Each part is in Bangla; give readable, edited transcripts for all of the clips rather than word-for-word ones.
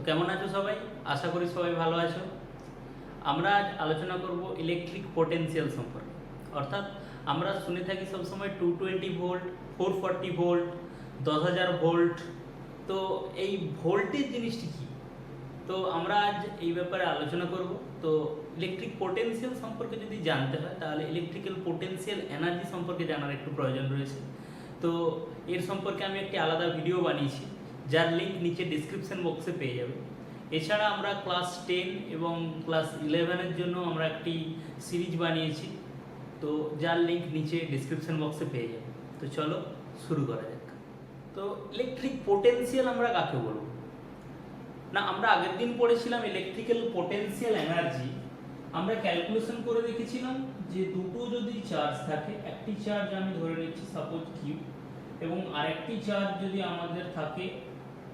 কেমন আছো সবাই? আশা করি সবাই ভালো আছো। আমরা আজ আলোচনা করব ইলেকট্রিক পোটেনশিয়াল সম্পর্কে। অর্থাৎ আমরা শুনে থাকি সবসময় 220 ভোল্ট, 440 ভোল্ট, 10,000 ভোল্ট। তো এই ভোল্টেজ জিনিসটি কী? তো আমরা আজ এই ব্যাপারে আলোচনা করব। তো ইলেকট্রিক পোটেনশিয়াল সম্পর্কে যদি জানতে হয় তাহলে ইলেকট্রিক্যাল পোটেনশিয়াল এনার্জি সম্পর্কে জানার একটু প্রয়োজন রয়েছে। তো এর সম্পর্কে আমি একটি আলাদা ভিডিও বানিয়েছি, যার লিঙ্ক নিচে ডিসক্রিপশন বক্সে পেয়ে যাবে। এছাড়া আমরা ক্লাস 10 এবং ক্লাস 11-এর জন্য আমরা একটি সিরিজ বানিয়েছি, তো যার লিঙ্ক নিচে ডিসক্রিপশন বক্সে পেয়ে যাবে। তো চলো শুরু করা যাক। তো ইলেকট্রিক পোটেনশিয়াল আমরা কাকে বলবো? না, আমরা আগের দিন পড়েছিলাম ইলেকট্রিক্যাল পোটেনশিয়াল এনার্জি। আমরা ক্যালকুলেশন করে দেখেছিলাম যে দুটো যদি চার্জ থাকে, একটি চার্জ আমি ধরে নিচ্ছি সাপোজ কিউ, এবং আরেকটি চার্জ যদি আমাদের থাকে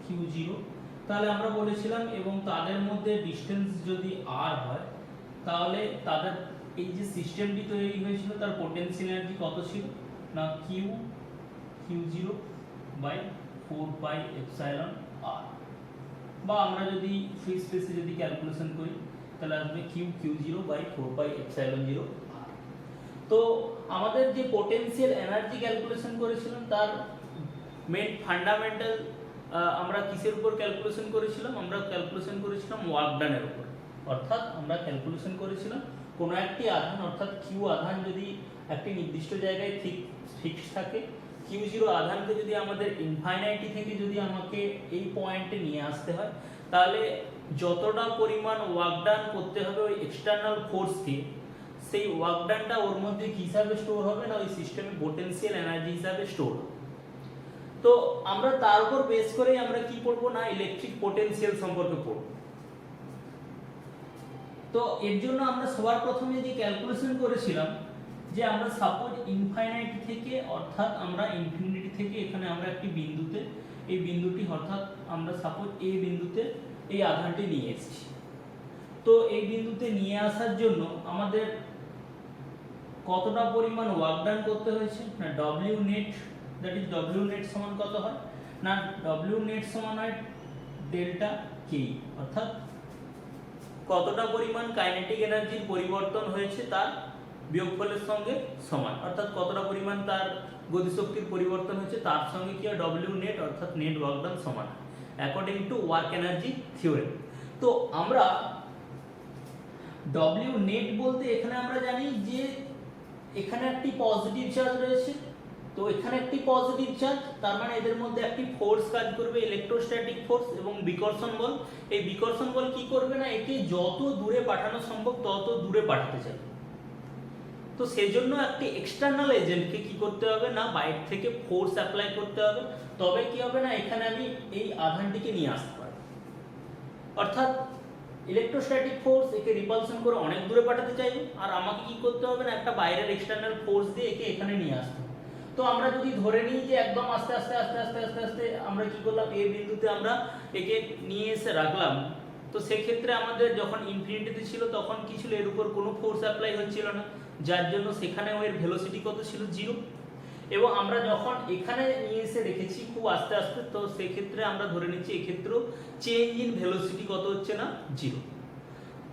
Q0, তাহলে আমরা বলেছিলাম এবং তাদের মধ্যে ডিস্টেন্স যদি r হয় তাহলে তাদের এই যে সিস্টেমটি তৈরি হয়েছিল তার পোটেনশিয়াল এনার্জি কত ছিল না Q0/4πε/r, বা আমরা যদি ফ্রি স্পেসে যদি ক্যালকুলেশন করি তাহলে আসবে Q0/4πε0r। তো আমাদের যে পোটেনশিয়াল এনার্জি ক্যালকুলেশন করেছিলাম তার মেন ফান্ডামেন্টাল আমরা কিসের উপর ক্যালকুলেশন করেছিলাম? আমরা ক্যালকুলেশন করেছিলাম ওয়ার্ক ডানের উপর। অর্থাৎ আমরা ক্যালকুলেশন করেছিলাম কোনো একটি আধান, অর্থাৎ কিউ আধান যদি একটি নির্দিষ্ট জায়গায় ফিক্স থাকে, Q0 আধানকে যদি আমাদের ইনফাইনাইটি থেকে যদি আমাকে এই পয়েন্টে নিয়ে আসতে হয় তাহলে যতটা পরিমাণ ওয়ার্ক ডান করতে হবে ওই এক্সটার্নাল ফোর্সকে, সেই ওয়ার্ক ডানটা ওর মধ্যে কী হিসাবে স্টোর হবে না ওই সিস্টেমে পোটেনশিয়াল এনার্জি হিসাবে স্টোর হবে। তো আমরা তার উপর বেস করেই আমরা কি পড়বো না ইলেকট্রিক পোটেনশিয়াল সম্পর্কে পড়ব। তো এর জন্য আমরা সবার প্রথমে যে ক্যালকুলেশন করেছিলাম যে আমরা সাপোজ ইনফাইনাইট থেকে, অর্থাৎ আমরা ইনফিনিটি থেকে এখানে আমরা একটি বিন্দুতে, এই বিন্দুটি অর্থাৎ আমরা সাপোজ এই বিন্দুতে এই আধানটি নিয়ে এসেছি। তো এই বিন্দুতে নিয়ে আসার জন্য আমাদের কতটা পরিমাণ ওয়ার্ক ডান করতে হয়েছে না W net, that is W net সমান কত হয় না W নেট সমান হয় ডেল্টা কে, অর্থাৎ কতটা পরিমাণ কাইনেটিক এনার্জির পরিবর্তন হয়েছে তার বিয়োগফলের সঙ্গে সমান, অর্থাৎ কতটা পরিমাণ তার গতিশক্তির পরিবর্তন হয়েছে তার সঙ্গে কি হয় W নেট অর্থাৎ নেট ওয়ার্ক ডান সমান according to work energy theorem. তো আমরা W নেট বলতে এখানে আমরা জানি যে এখানে একটি পজিটিভ চার্জ রয়েছে, তো এখানে একটি পজিটিভ চার্জ, তার মানে এদের মধ্যে একটি ফোর্স কাজ করবে, ইলেকট্রোস্ট্যাটিক ফোর্স এবং বিকর্ষণ বল। এই বিকর্ষণ বল কি করবে না একে যত দূরে পাঠানো সম্ভব তত দূরে পাঠাতে চাইবে। তো সেজন্য একটি এক্সটার্নাল এজেন্টকে কি করতে হবে না বাইরে থেকে ফোর্স অ্যাপ্লাই করতে হবে, তবে কি হবে না এখানে আমি এই আধানটিকে নিয়ে আসতে পারব। অর্থাৎ ইলেকট্রোস্ট্যাটিক ফোর্স একে রিপালশন করে অনেক দূরে পাঠাতে চাইবে, আর আমাকে কি করতে হবে না একটা বাইরের এক্সটার্নাল ফোর্স দিয়ে একে এখানে নিয়ে আসতে হবে। তো আমরা যদি ধরে নিই যে একদম আস্তে আস্তে আস্তে আস্তে আস্তে আস্তে আমরা কি করলাম এই বিন্দুতে আমরা একে নিয়ে এসে রাখলাম, তো সেক্ষেত্রে আমাদের যখন ইনফিনিটিতে ছিল তখন কি ছিল এর উপর কোনো ফোর্স অ্যাপ্লাই হচ্ছিল না, যার জন্য সেখানে এর ভেলোসিটি কত ছিল 0। এবং আমরা যখন এখানে নিয়ে এসে রেখেছি খুব আস্তে আস্তে, তো সেক্ষেত্রে আমরা ধরে নিচ্ছি এক্ষেত্রেও চেঞ্জ ইন ভেলোসিটি কত হচ্ছে না 0।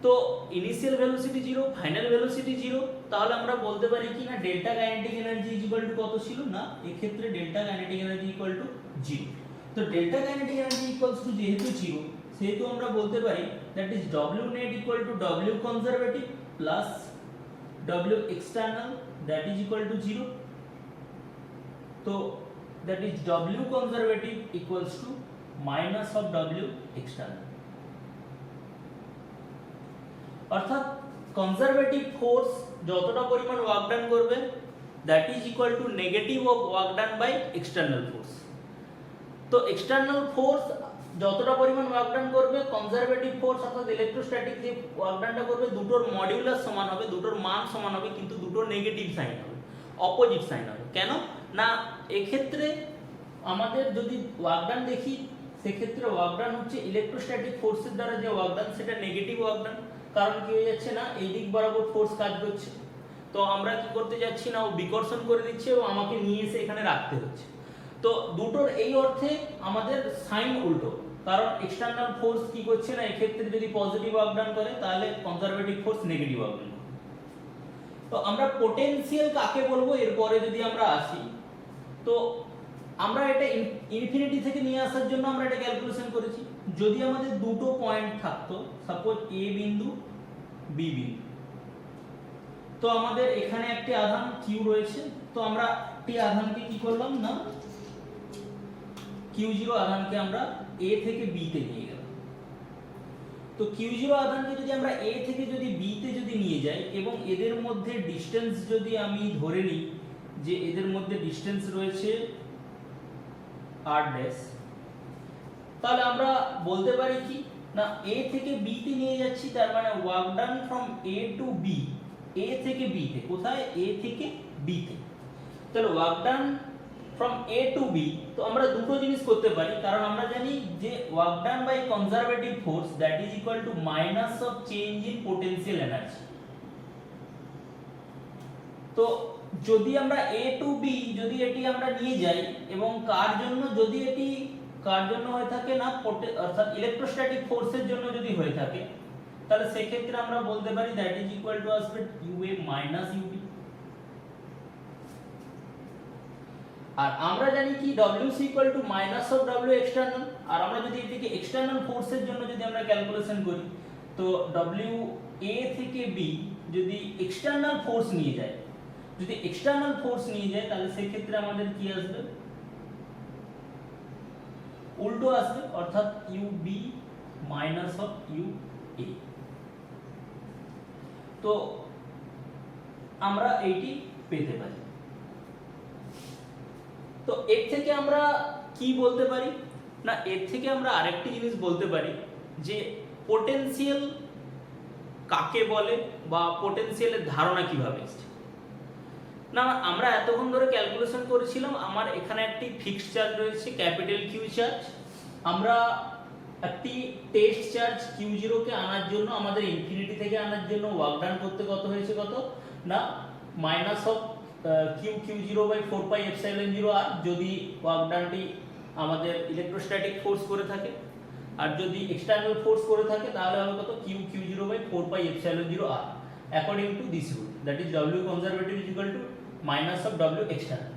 তো ইনিশিয়াল ভেলোসিটি 0, ফাইনাল ভেলোসিটি 0, তাহলে আমরা বলতে পারি কি না delta kinetic energy equal to কত ছিল না এক্ষেত্রে delta kinetic energy equal to 0। তো delta kinetic energy equals to যেহেতু 0, সেহেতু আমরা বলতে পারি that is W net equal to W conservative plus W external that is equal two 0। তো that is W conservative equals to minus of W external. অর্থাৎ কনজারভেটিভ ফোর্স যতটা পরিমাণ ওয়ার্ক ডান করবে that is equal two negative of work done by external force. তো এক্সটার্নাল ফোর্স যতটা পরিমাণ ওয়ার্ক ডান করবে, কনজারভেটিভ ফোর্স অর্থাৎ ইলেকট্রোস্ট্যাটিক যে ওয়ার্ক ডানটা করবে দুটোর মডিউলাস সমান হবে, দুটোর মান সমান হবে, কিন্তু দুটোর নেগেটিভ সাইন হবে, অপোজিট সাইন হবে। কেন না এক্ষেত্রে আমাদের যদি ওয়ার্ক ডান দেখি সেক্ষেত্রে ওয়ার্ক ডান হচ্ছে ইলেকট্রোস্ট্যাটিক ফোর্সের দ্বারা যে ওয়ার্ক ডান সেটা নেগেটিভ ওয়ার্ক ডান, কারণ কি হয়ে যাচ্ছে না এই দিক বরাবর ফোর্স কাজ করছে, তো আমরা কি করতে যাচ্ছি না ও বিকর্ষণ করে দিচ্ছে এবং আমাকে নিয়ে এসে এখানে রাখতে হচ্ছে। তো দুটোর এই অর্থে আমাদের সাইন উল্টো, কারণ এক্সটার্নাল ফোর্স কি করছে না, এক্ষেত্রে যদি পজিটিভ ওয়ার্ক ডান করে তাহলে conservative force negative work done. তো আমরা পোটেনশিয়াল কাকে বলবো এরপরে যদি আমরা আসি, তো আমরা এটা ইনফিনিটি থেকে নিয়ে আসার জন্য আমরা এটা ক্যালকুলেশন করেছি। যদি আমাদের দুটো পয়েন্ট থাকতো, সাপোজ এ বিন্দু বি বিন্দু, তো আমাদের এখানে একটি আধান কিউ রয়েছে, তো আমরা একটি আধানকে কি করলাম না Q0 আধানকে আমরা A থেকে B তে নিয়ে গেলাম। তো Q0 আধানকে যদি আমরা A থেকে যদি B তে যদি নিয়ে যাই এবং এদের মধ্যে ডিসটেন্স যদি আমি ধরে নিই যে এদের মধ্যে ডিসটেন্স রয়েছে r ড্যাশ, তাহলে আমরা বলতে পারি কি না A থেকে B তে নিয়ে যাচ্ছি, তার মানে work done from A to B, A থেকে B তে, কোথায় A থেকে B তে, তাহলে work done from A to B। তো আমরা দুটো জিনিস করতে পারি, কারণ আমরা জানি যে work done by conservative force that is equal to minus of change in potential energy. তো যদি আমরা A to B যদি এটি আমরা নিয়ে যাই এবং কার জন্য, যদি এটি কার জন্য হয়ে থাকে না অর্থাৎ ইলেকট্রোস্ট্যাটিক ফোর্সের জন্য যদি হয়ে থাকে, তাহলে সেই ক্ষেত্রে আমরা বলতে পারি দ্যাট ইজ ইকুয়াল টু আসবে UA মাইনাস UB। আর আমরা জানি কি WC equal to minus of W external, আর আমরা যদি এটিকে এক্সটার্নাল ফোর্সের জন্য যদি আমরা ক্যালকুলেশন করি, তো WA থেকে B যদি এক্সটার্নাল ফোর্স নিয়ে যায়, যদি এক্সটার্নাল ফোর্স নিয়ে যায় তাহলে সেই ক্ষেত্রে আমাদের কি আসবে, উল্টো আসবে, অর্থাৎ UB মাইনাস অফ UA। তো আমরা এইটি পেতে পারি। তো এর থেকে আমরা কি বলতে পারি না, এর থেকে আমরা আরেকটি জিনিস বলতে পারি যে পোটেনশিয়াল কাকে বলে বা পোটেনশিয়ালের ধারণা কিভাবে এসেছে। না আমরা এতক্ষণ ধরে ক্যালকুলেশন করেছিলাম, আমার এখানে একটি ফিক্সড চার্জ রয়েছে ক্যাপিটাল কিউ চার্জ, আমরা একটি টেস্ট চার্জ Q0 কে আনার জন্য, আমাদের ইনফিনিটি থেকে আনার জন্য ওয়ার্ক ডান করতে কত হয়েছে, কত না minus of Q0 by 4 pi epsilon 0 r, যদি ওয়ার্ক ডানটি আমাদের ইলেকট্রোস্ট্যাটিক ফোর্স করে থাকে, আর যদি এক্সটার্নাল ফোর্স করে থাকে তাহলে হবে কত Q0 by 4 pi epsilon 0 r, according to this rule that is W conservative is equal to minus of W external.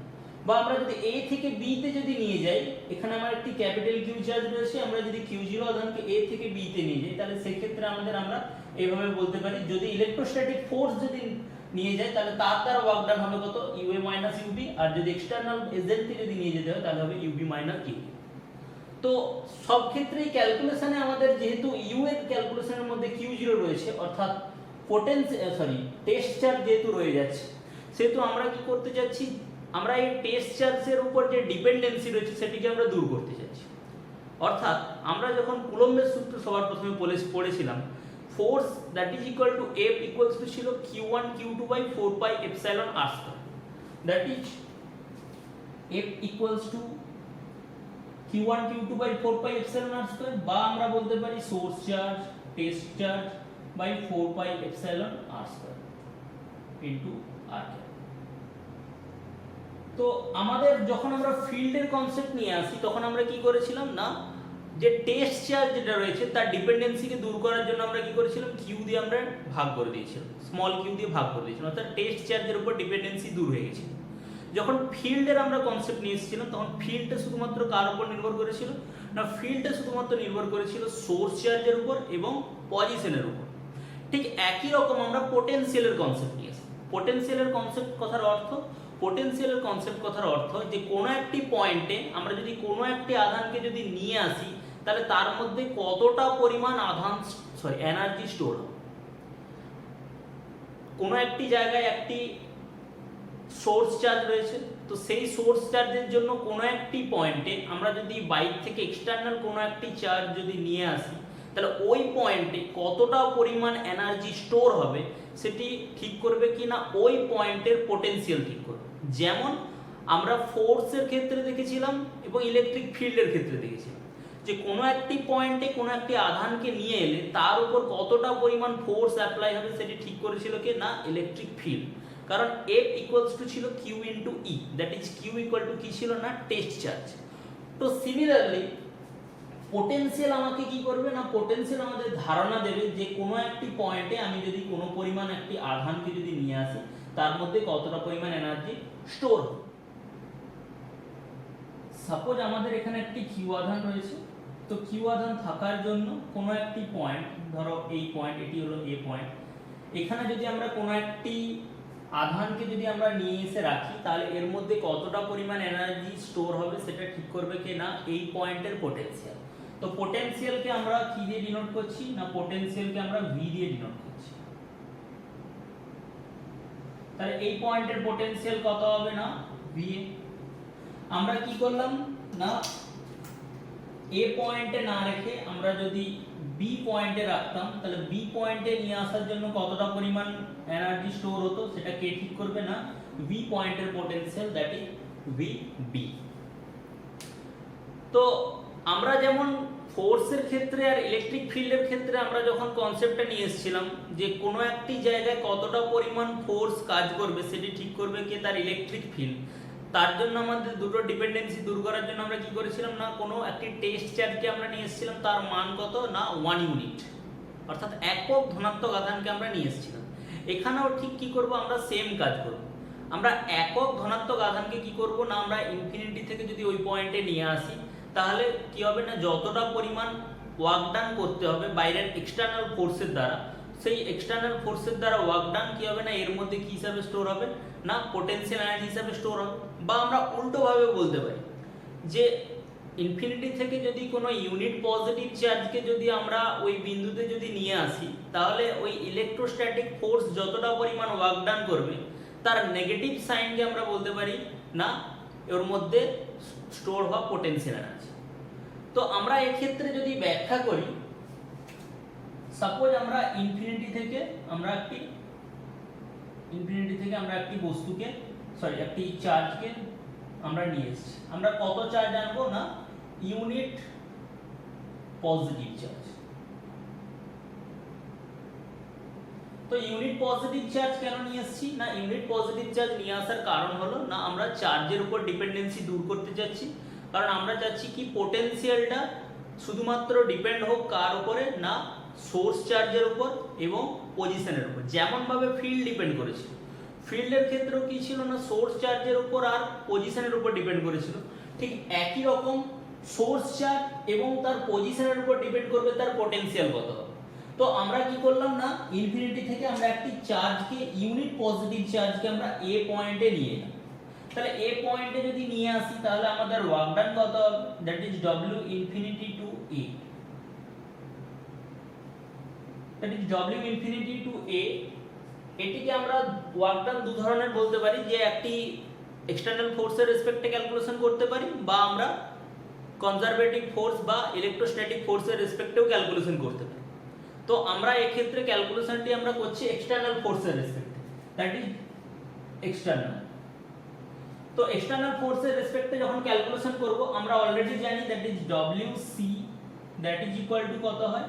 বা আমরা যদি A থেকে B তে যদি নিয়ে যাই, এখানে আমার একটি ক্যাপিটাল কিউ চার্জ রয়েছে, আমরা যদি Q0 আধানকে A থেকে B তে নিয়ে যাই তাহলে সেই ক্ষেত্রে আমরা এইভাবে বলতে পারি, যদি ইলেকট্রোস্ট্যাটিক ফোর্স যদি নিয়ে যায় তাহলে তার দ্বারা ওয়ার্ক ডান হবে কত UA মাইনাস UB, আর যদি এক্সটার্নাল এজেন্টকে যদি নিয়ে যেতে হয় তাহলে হবে UB মাইনাস UB। তো সব ক্ষেত্রেই ক্যালকুলেশনে আমাদের যেহেতু U এর ক্যালকুলেশনের মধ্যে Q0 রয়েছে, অর্থাৎ টেস্ট চার্জ যেহেতু রয়ে যাচ্ছে, সেহেতু আমরা কি করতে যাচ্ছি, আমরা এই টেস্ট চার্জের উপর যে ডিপেন্ডেন্সি রয়েছে সেটিকে আমরা দূর করতে যাচ্ছি। অর্থাৎ আমরা যখন কুলম্বের সূত্র সবার প্রথমে পড়েছিলাম, force that is equal to F equals to ছিল Q1 Q2 by 4 pi epsilon r square, that is F equals to Q1 Q2 by 4 pi epsilon r square, বা আমরা বলতে পারি source charge test charge by 4 pi epsilon r square into r cap. তো আমাদের যখন আমরা ফিল্ডের কনসেপ্ট নিয়ে আসি তখন আমরা কি করেছিলাম না, যে টেস্ট চার্জ যেটা রয়েছে তার ডিপেন্ডেন্সিকে দূর করার জন্য আমরা কি করেছিলাম, কিউ দিয়ে আমরা ভাগ করে দিয়েছিলাম, স্মল কিউ দিয়ে ভাগ করে দিয়েছিলাম, অর্থাৎ টেস্ট চার্জের উপর ডিপেন্ডেন্সি দূর হয়ে গেছিল। যখন ফিল্ডের আমরা কনসেপ্ট নিয়ে এসেছিলাম তখন ফিল্ডটা শুধুমাত্র কার উপর নির্ভর করেছিল না, ফিল্ডটা শুধুমাত্র নির্ভর করেছিল সোর্স চার্জের উপর এবং পজিশনের উপর। ঠিক একই রকম আমরা পোটেনশিয়ালের কনসেপ্ট নিয়ে এসেছি। পোটেনশিয়ালের কনসেপ্ট কথার অর্থ যে কোনো একটি পয়েন্টে আমরা যদি কোনো একটি আধানকে যদি নিয়ে আসি তাহলে তার মধ্যে কতটা পরিমাণ এনার্জি স্টোর হবে। কোনো একটি জায়গায় একটি সোর্স চার্জ রয়েছে, তো সেই সোর্স চার্জের জন্য কোনো একটি পয়েন্টে আমরা যদি বাইরে থেকে এক্সটার্নাল কোনো একটি চার্জ যদি নিয়ে আসি তাহলে ওই পয়েন্টে কতটা পরিমাণ এনার্জি স্টোর হবে সেটি ঠিক করবে কিনা ওই পয়েন্টের পোটেনশিয়াল ঠিক করবে। যেমন আমরা ফোর্সের ক্ষেত্রে দেখেছিলাম এবং ইলেকট্রিক ফিল্ডের ক্ষেত্রে দেখেছিলাম যে কোনো একটি পয়েন্টে কোনো একটি আধানকে নিয়ে এলে তার উপর কতটা পরিমাণ ফোর্স অ্যাপ্লাই হবে সেটি ঠিক করেছিল কি না ইলেকট্রিক ফিল্ড, কারণ F ইকুয়ালস টু ছিল Q into E, that is Q equal to কি ছিল না টেস্ট চার্জ। তো সিমিলারলি পোটেনশিয়াল আমাকে কি করবে না, পোটেনশিয়াল আমাদের ধারণা দেবে যে কোনো একটি পয়েন্টে আমি যদি কোনো পরিমাণ একটি আধানকে যদি নিয়ে আসি তার মধ্যে কতটা পরিমাণ এনার্জি স্টোর হবে। সাপোজ আমাদের এখানে একটি কিউ আধান রয়েছে, তো কিউ আধান থাকার জন্য কোনো একটি পয়েন্ট, ধরো এই পয়েন্ট, এটি হলো এ পয়েন্ট, এখানে যদি আমরা কোনো একটি আধানকে যদি আমরা নিয়ে এসে রাখি তাহলে এর মধ্যে কতটা পরিমাণ এনার্জি স্টোর হবে সেটা ঠিক করবে কে না এই পয়েন্টের পোটেনশিয়াল। তো পোটেনশিয়ালকে আমরা কি দিয়ে ডিনোট করছি না, পোটেনশিয়ালকে আমরা ভি দিয়ে ডিনোট করছি। তাহলে এই পয়েন্টের পোটেনশিয়াল কত হবে না ভি। আমরা কি করলাম না এ পয়েন্টে না রেখে আমরা যদি বি পয়েন্টে রাখতাম তাহলে বি পয়েন্টে নিয়ে আসার জন্য কতটা পরিমাণ এনার্জি স্টোর হতো সেটা কে ঠিক করবে না বি পয়েন্টের potential, that is V B. তো আমরা যেমন ফোর্সের ক্ষেত্রে আর ইলেকট্রিক ফিল্ডের ক্ষেত্রে আমরা যখন কনসেপ্টটা নিয়ে এসেছিলাম যে কোনো একটি জায়গায় কতটা পরিমাণ ফোর্স কাজ করবে সেটি ঠিক করবে কে তার ইলেকট্রিক ফিল্ড, তার জন্য আমাদের দুটো ডিপেন্ডেন্সি দূর করার জন্য আমরা কি করেছিলাম না কোনো একটি টেস্ট চার্জকে আমরা নিয়ে এসেছিলাম, তার মান কত না 1 ইউনিট, অর্থাৎ একক ধনাত্মক আধানকে আমরা নিয়ে এসেছিলাম। এখানেও ঠিক কি করব, আমরা সেম কাজ করব। আমরা একক ধনাত্মক আধানকে কি করব না আমরা ইনফিনিটি থেকে যদি ওই পয়েন্টে নিয়ে আসি তাহলে কি হবে না যতটা পরিমাণ ওয়ার্ক ডান করতে হবে বাইরের এক্সটার্নাল ফোর্সের দ্বারা, সেই এক্সটার্নাল ফোর্সের দ্বারা ওয়ার্ক ডান কি হবে না এর মধ্যে কি হিসাবে স্টোর হবে না পোটেনশিয়াল এনার্জি হিসাবে স্টোর হবে। বা আমরা উল্টোভাবে বলতে পারি যে ইনফিনিটি থেকে যদি কোনো ইউনিট পজিটিভ চার্জকে যদি আমরা ওই বিন্দুতে যদি নিয়ে আসি তাহলে ওই ইলেকট্রোস্ট্যাটিক ফোর্স যতটা পরিমাণ ওয়ার্ক ডান করবে তার নেগেটিভ সাইনকে আমরা বলতে পারি না এর মধ্যে স্টোর হওয়া পোটেনশিয়াল এনার্জি। তো আমরা এক্ষেত্রে যদি ব্যাখ্যা করি, সাপোজ আমরা ইনফিনিটি থেকে আমরা একটি বস্তুকে একটি চার্জকে আমরা নিয়ে এসেছি, আমরা কত চার্জ আনবো না ইউনিট পজিটিভ চার্জ। তো ইউনিট পজিটিভ চার্জ কেন নিয়ে এসেছি না ইউনিট পজিটিভ চার্জ নিয়ে আসার কারণ হলো না আমরা চার্জের উপর ডিপেন্ডেন্সি দূর করতে চাচ্ছি, কারণ আমরা চাচ্ছি কি পোটেনশিয়ালটা শুধুমাত্র ডিপেন্ড হোক কার উপরে না সোর্স চার্জের উপর এবং পজিশনের উপর, যেমন ভাবে ফিল্ড ডিপেন্ড করেছিল। ফিল্ডের ক্ষেত্রেও কি ছিল না সোর্স চার্জের উপর আর পজিশনের উপর ডিপেন্ড করেছিল, ঠিক একই রকম সোর্স চার্জ এবং তার পজিশনের উপর ডিপেন্ড করবে তার পোটেনশিয়াল কত হবে। তো আমরা কি করলাম না ইনফিনিটি থেকে আমরা একটি চার্জকে ইউনিট পজিটিভ চার্জকে আমরা এ পয়েন্টে নিয়ে এলাম, তাহলে এ পয়েন্টে যদি নিয়ে আসি তাহলে আমাদের ওয়ার্ক ডান কত হবে, that is W infinity two A, that is W infinity two A। এটিকে আমরা ওয়ার্ক ডান দু ধরনের বলতে পারি, যে একটি এক্সটার্নাল ফোর্সের রেসপেক্টে ক্যালকুলেশন করতে পারি বা আমরা কনজারভেটিভ ফোর্স বা ইলেকট্রোস্ট্যাটিক ফোর্সের রেসপেক্টেও ক্যালকুলেশন করতে পারি। তো আমরা এই ক্ষেত্রে ক্যালকুলেশনটি আমরা করছি এক্সটার্নাল ফোর্সের রেসপেক্টে, দ্যাট ইজ এক্সটার্নাল। তো এক্সটার্নাল ফোর্সের রেসপেক্টে যখন ক্যালকুলেশন করব আমরা অলরেডি জানি that is WC that is equal two কত হয়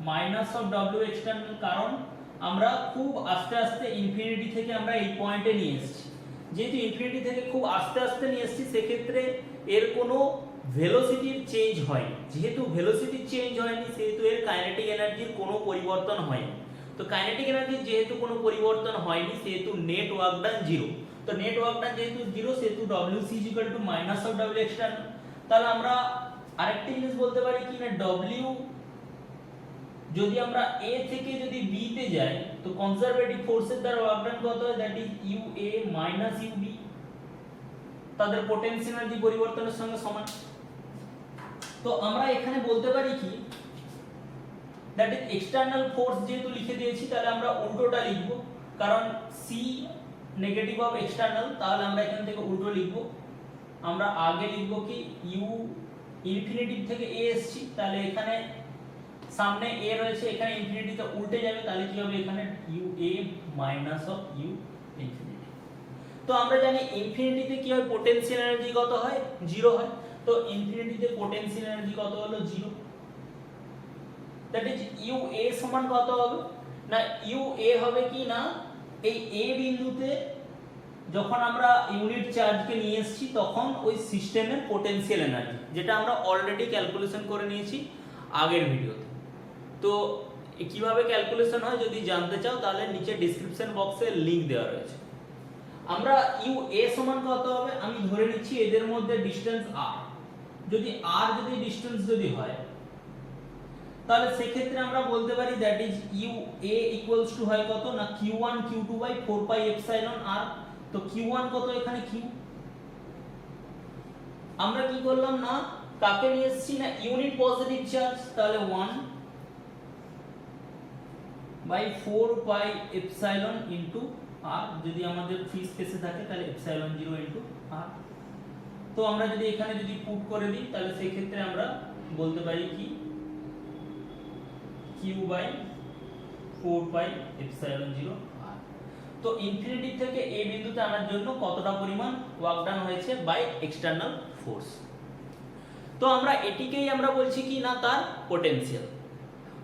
মাইনাস অফ W এক্সটার্নাল, কারণ আমরা খুব আস্তে আস্তে ইনফিনিটি থেকে আমরা এই পয়েন্টে নিয়ে এসেছি। যেহেতু ইনফিনিটি থেকে খুব আস্তে আস্তে নিয়ে এসেছি সেক্ষেত্রে এর কোনো ভেলোসিটির চেঞ্জ হয়নি, যেহেতু ভেলোসিটি চেঞ্জ হয়নি সেহেতু এর কাইনেটিক এনার্জির কোনো পরিবর্তন হয়নি। তো কাইনেটিক এনার্জির যেহেতু কোনো পরিবর্তন হয়নি সেহেতু নেট ওয়ার্ক ডান জিরো। তো নেট ওয়ার্ক ডান যেহেতু জিরো সেহেতু WC equal to minus of W external. তাহলে আমরা আরেকটা জিনিস বলতে পারি কি না W যদি আমরা A থেকে যদি B তে যাই তো কনজারভেটিভ ফোর্সের দ্বারা ওয়ার্ক ডান কত হয়, that is UA minus UB, তাদের পোটেনশিয়াল এনার্জি পরিবর্তনের সঙ্গে সমান। তো আমরা এখানে বলতে পারি কি দ্যাট ইজ এক্সটার্নাল ফোর্স যেহেতু লিখে দিয়েছি তাহলে আমরা উল্টোটা লিখব, কারণ C নেগেটিভ অফ এক্সটার্নাল, তাহলে আমরা এখান থেকে উল্টো লিখব। আমরা আগে লিখব কি U ইনফিনিটি থেকে A এসেছি, তাহলে এখানে সামনে A রয়েছে এখানে ইনফিনিটিতে উল্টে যাবে, তাহলে কি হবে এখানে UA minus of U infinity. তো আমরা জানি ইনফিনিটিতে কি হয় পোটেনশিয়াল এনার্জি কত হয় জিরো হয়, তো ইনফিনিটিতে পোটেনশিয়াল এনার্জি কত হলো জিরো, দ্যাট ইজ UA সমান কত হবে না UA হবে কি না এই A বিন্দুতে যখন আমরা ইউনিট চার্জকে নিয়ে এসেছি তখন ওই সিস্টেমের পোটেনশিয়াল এনার্জি, যেটা আমরা অলরেডি ক্যালকুলেশন করে নিয়েছি আগের ভিডিওতে। তো কিভাবে ক্যালকুলেশন হয় যদি জানতে চাও তাহলে নিচে ডেসক্রিপশন বক্সে লিংক দেওয়া রয়েছে। আমরা ইউ এ সমান কত হবে, আমি ধরে নিচ্ছি এদের মধ্যে ডিসটেন্স আর, যদি আর যদি ডিসটেন্স যদি হয় তাহলে সেক্ষেত্রে আমরা বলতে পারি that is U A equals to হয় কত না q1 q2 by 4 pi epsilon আর। তো q1 কত, এখানে q, আমরা কি করলাম না কাকে নিয়ে এসেছি না ইউনিট পজিটিভ চার্জ, তাহলে 1 বাই 4 পাই এপসাইলন ইনটু আর, যদি আমাদের ফ্রি স্পেসে থাকে তাহলে এপসাইলন 0 ইনটু আর। তো আমরা যদি এখানে যদি পুট করে দিই তাহলে সেই ক্ষেত্রে আমরা বলতে পারি কি q বাই 4 পাই এপসাইলন 0 আর। তো ইনফিনিটি থেকে এই বিন্দুতে আনার জন্য কতটা পরিমাণ ওয়ার্ক ডান হয়েছে বাই এক্সটার্নাল ফোর্স। তো আমরা এটিকেই আমরা বলছি কি না তার পোটেনশিয়াল,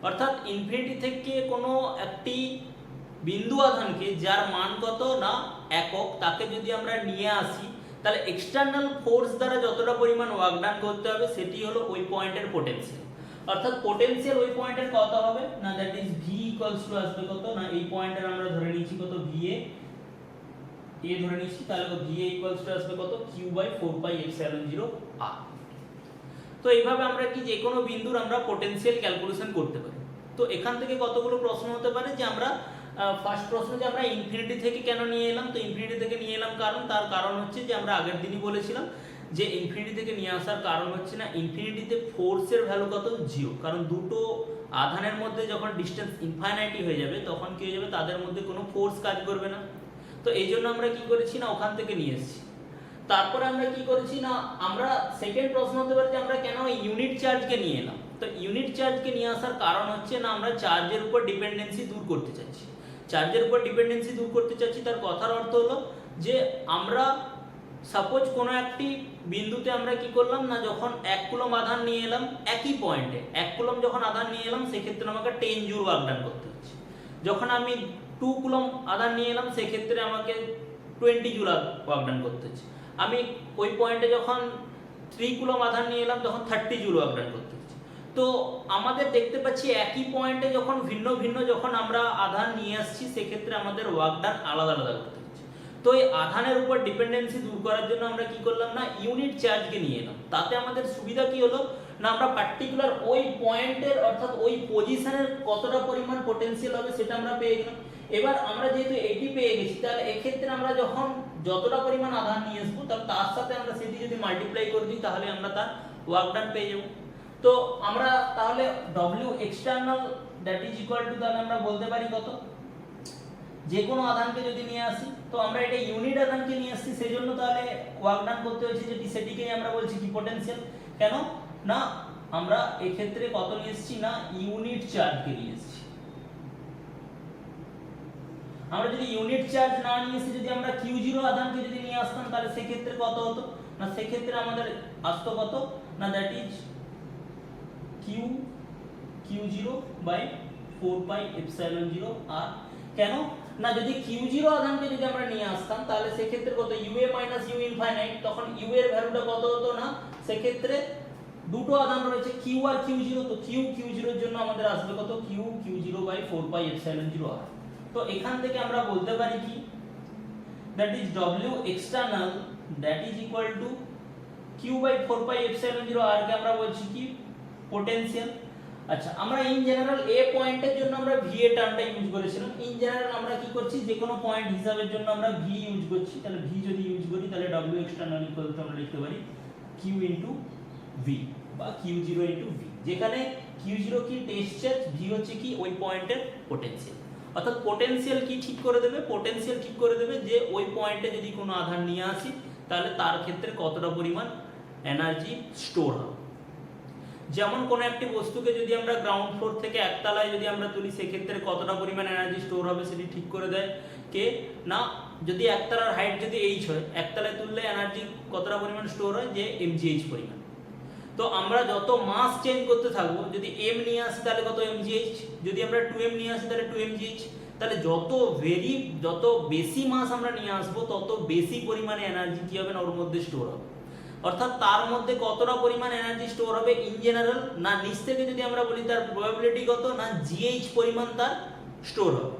অর্থাৎ ইনফিনিটি থেকে কোনো একটি বিন্দু আধানকে যার মান কত না একক তাকে যদি আমরা নিয়ে আসি তাহলে এক্সটার্নাল ফোর্স দ্বারা যতটা পরিমাণ ওয়ার্ক ডান করতে হবে সেটি হলো ওই পয়েন্টের পোটেনশিয়াল। অর্থাৎ পোটেনশিয়াল ওই পয়েন্টের কত হবে না that is v equals to আসবে কত না এই পয়েন্টের আমরা ধরে নিয়েছি কত va, a ধরে নিয়েছি, তাহলে va ইকুয়ালস টু আসবে কত q by 4 pi epsilon 0 r। তো এইভাবে আমরা কি যে কোনো বিন্দুর আমরা পোটেনশিয়াল ক্যালকুলেশন করতে পারি। তো এখান থেকে কতগুলো প্রশ্ন হতে পারে যে আমরা ফার্স্ট প্রশ্ন যে আমরা ইনফিনিটি থেকে কেন নিয়ে এলাম, তো ইনফিনিটি থেকে নিয়ে এলাম তার কারণ হচ্ছে যে আমরা আগের দিনই বলেছিলাম যে ইনফিনিটি থেকে নিয়ে আসার কারণ হচ্ছে না ইনফিনিটিতে ফোর্সের ভ্যালু কত 0, কারণ দুটো আধানের মধ্যে যখন ডিসটেন্স ইনফাইনাইটি হয়ে যাবে তখন কি হয়ে যাবে তাদের মধ্যে কোনো ফোর্স কাজ করবে না। তো এই জন্য আমরা কি করেছি না ওখান থেকে নিয়ে এসেছি। তারপরে আমরা কি করেছি না আমরা সেকেন্ড প্রশ্ন হতে পারে যে আমরা কেন ইউনিট চার্জকে নিয়ে এলাম। তো ইউনিট চার্জকে নিয়ে আসার কারণ হচ্ছে না আমরা চার্জের উপর ডিপেন্ডেন্সি দূর করতে চাইছি। চার্জের উপর ডিপেন্ডেন্সি দূর করতে চাচ্ছি তার কথার অর্থ হলো যে আমরা সাপোজ কোনো একটি বিন্দুতে আমরা কি করলাম না যখন 1 কুলম আধান নিয়ে এলাম একই পয়েন্টে 1 কুলম যখন আধান নিয়ে এলাম সেক্ষেত্রে আমাকে 10 জুল ওয়ার্ক ডান করতে হচ্ছে। যখন আমি 2 কুলম আধান নিয়ে এলাম সেক্ষেত্রে আমাকে 20 জুল ওয়ার্ক ডান করতে হচ্ছে। আমি ওই পয়েন্টে যখন 3 কুলম আধান নিয়ে এলাম তখন 30 জুল ওয়ার্ক ডান করতে হচ্ছে। তো আমাদের দেখতে পাচ্ছি একই পয়েন্টে যখন ভিন্ন ভিন্ন যখন আমরা আধান নিয়ে আসছি সেক্ষেত্রে আমাদের ওয়ার্ক ডান আলাদা আলাদা করতে হচ্ছে। তো এই আধানের উপর ডিপেন্ডেন্সি দূর করার জন্য আমরা কি করলাম না ইউনিট চার্জকে নিয়ে এলাম। তাতে আমাদের সুবিধা কি হলো না আমরা পার্টিকুলার ওই পয়েন্টের অর্থাৎ ওই পজিশনের কতটা পরিমাণ পোটেনশিয়াল হবে সেটা আমরা পেয়ে গেলাম। এবার আমরা যেহেতু এটি পেয়ে গেছি তাহলে এক্ষেত্রে আমরা যখন যতটা পরিমাণ আধান নিয়ে আসবো তার সাথে আমরা সেটি যদি মাল্টিপ্লাই করে দিই তাহলে আমরা তার ওয়ার্ক ডান পেয়ে যাব। তো আমরা তাহলে W external that is equal two তাহলে আমরা বলতে পারি কত যে কোনো আধানকে যদি নিয়ে আসি, তো আমরা এটা ইউনিট আধানকে নিয়ে আসছি সেজন্য তাহলে ওয়ার্ক ডান করতে হয়েছে যেটি সেটিকেই আমরা বলছি কি পোটেনশিয়াল। কেন না আমরা এই ক্ষেত্রে কত নিয়ে এসেছি না ইউনিট চার্জকে নিয়ে এসেছি। আমরা যদি ইউনিট চার্জ না নিয়ে এসে যদি আমরা q0 আধানকে যদি নিয়ে আসতাম তাহলে সেই ক্ষেত্রে কত হতো না সেক্ষেত্রে আমাদের আসতো কত না that is q0 by 4 pi epsilon 0 r. কেন না যদি q0 আধানকে যদি আমরা নিয়ে আসতাম তাহলে সেই ক্ষেত্রে কত ua মাইনাস u ইনফাইনাইট, তখন u এর ভ্যালুটা কত হতো না সেক্ষেত্রে দুটো আধান রয়েছে q আর q0, তো q0 এর জন্য আমাদের আসবে কত q0 বাই 4 পাই এপসাইলন 0 আর। তো এখান থেকে আমরা বলতে পারি কি that is W external that is equal to q by 4 pi epsilon 0 r কে আমরা বলছি কি পোটেনশিয়াল। আচ্ছা আমরা ইন জেনারেল a পয়েন্টের জন্য আমরা v এর টার্মটা ইউজ করেছিলাম। ইন জেনারেল আমরা কি করছি যে কোনো পয়েন্ট হিসাবের জন্য আমরা v ইউজ করছি, তাহলে v যদি ইউজ করি তাহলে W এক্সটার্নাল ইকুয়াল টু আমরা লিখতে পারি q ইনটু v বা q0 ইনটু v, যেখানে q0 কি টেস্ট চার্জ, v হচ্ছে কি ওই পয়েন্টের পোটেনশিয়াল। অর্থাৎ পোটেনশিয়াল কি ঠিক করে দেবে, পোটেনশিয়াল ঠিক করে দেবে যে ওই পয়েন্টে যদি কোনো আধান নিয়ে আসি তাহলে তার ক্ষেত্রে কতটা পরিমাণ এনার্জি স্টোর হবে। যেমন কোনো একটি বস্তুকে যদি আমরা গ্রাউন্ড ফ্লোর থেকে একতলায় যদি আমরা তুলি সেক্ষেত্রে কতটা পরিমাণ এনার্জি স্টোর হবে সেটি ঠিক করে দেয় কে না যদি একতলার হাইট যদি h হয় একতলায় তুললে এনার্জি কতটা পরিমাণ স্টোর হয় যে mgh পরিমাণ। তো আমরা যত মাস চেঞ্জ করতে থাকবো যদি m নিয়ে আসি তাহলে কত mgh, যদি আমরা 2m নিয়ে আসি তাহলে 2mgh, তাহলে যত বেশি মাস আমরা নিয়ে আসবো তত বেশি পরিমাণে এনার্জি কি হবে না ওর মধ্যে স্টোর হবে। অর্থাৎ তার মধ্যে কতটা পরিমাণ এনার্জি স্টোর হবে ইন জেনারেল, না নিচ থেকে যদি আমরা বলি তার প্রবাবিলিটি কত, না জিএইচ পরিমাণ তার স্টোর হবে,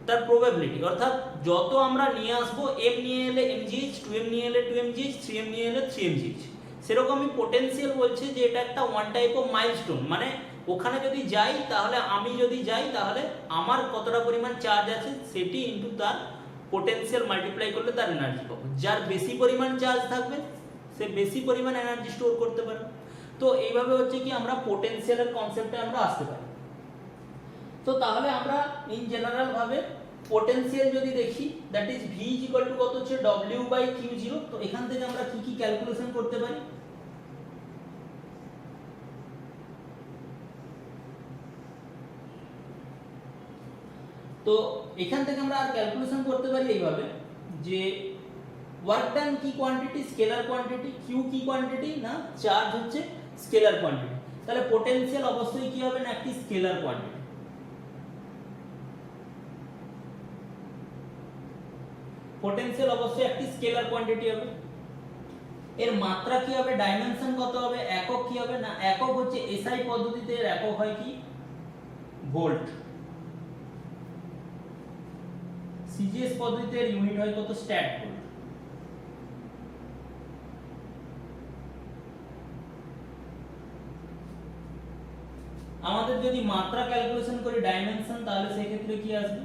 তার প্রবাবিলিটি। অর্থাৎ যত আমরা নিয়ে আসবো, এম নিয়ে এলে এমজিএইচ, 2m নিয়ে এলে 2mgh, 3m নিয়ে এলে 3mgh। সেরকমই পোটেনশিয়াল বলছে যে এটা একটা ওয়ান টাইপ অফ মাইলস্টোন, মানে ওখানে যদি যাই তাহলে আমি যদি যাই তাহলে আমার কতটা পরিমাণ চার্জ আছে সেটি ইনটু তার পোটেনশিয়াল মাল্টিপ্লাই করলে তার এনার্জি পাবো। যার বেশি পরিমাণ চার্জ থাকবে সে বেশি পরিমাণ এনার্জি স্টোর করতে পারে। তো এইভাবে হচ্ছে কি আমরা পোটেনশিয়ালের কনসেপ্টে আমরা আসতে পারি। তো তাহলে আমরা ইন জেনারেল ভাবে পোটেনশিয়াল যদি দেখি, that is V is equal two কত হচ্ছে ডব্লিউ বাই কিউ জিরো। তো এখান থেকে আমরা কি কি ক্যালকুলেশন করতে পারি, তো এখান থেকে আমরা আর ক্যালকুলেশন করতে পারি এইভাবে যে ওয়ার্ক ডান কি কোয়ান্টিটি, স্কেলার কোয়ান্টিটি, কিউ কি কোয়ান্টিটি, না চার্জ হচ্ছে স্কেলার কোয়ান্টিটি। তাহলে পোটেনশিয়াল অবশ্যই কি হবে না একটি স্কেলার কোয়ান্টিটি। পোটেনশিয়াল অবশ্যই একটি স্কেলার কোয়ান্টিটি হবে। এর মাত্রা কি হবে, ডাইমেনশন কত হবে, একক কি হবে না একক হচ্ছে এসআই পদ্ধতিতে এর একক হয় কি ভোল্ট, সিজিএস পদ্ধতিতে এর ইউনিট হয় কত স্ট্যাট ভোল্ট। আমাদের যদি মাত্রা ক্যালকুলেশন করি ডাইমেনশন, তাহলে সেই ক্ষেত্রে কি আসবে,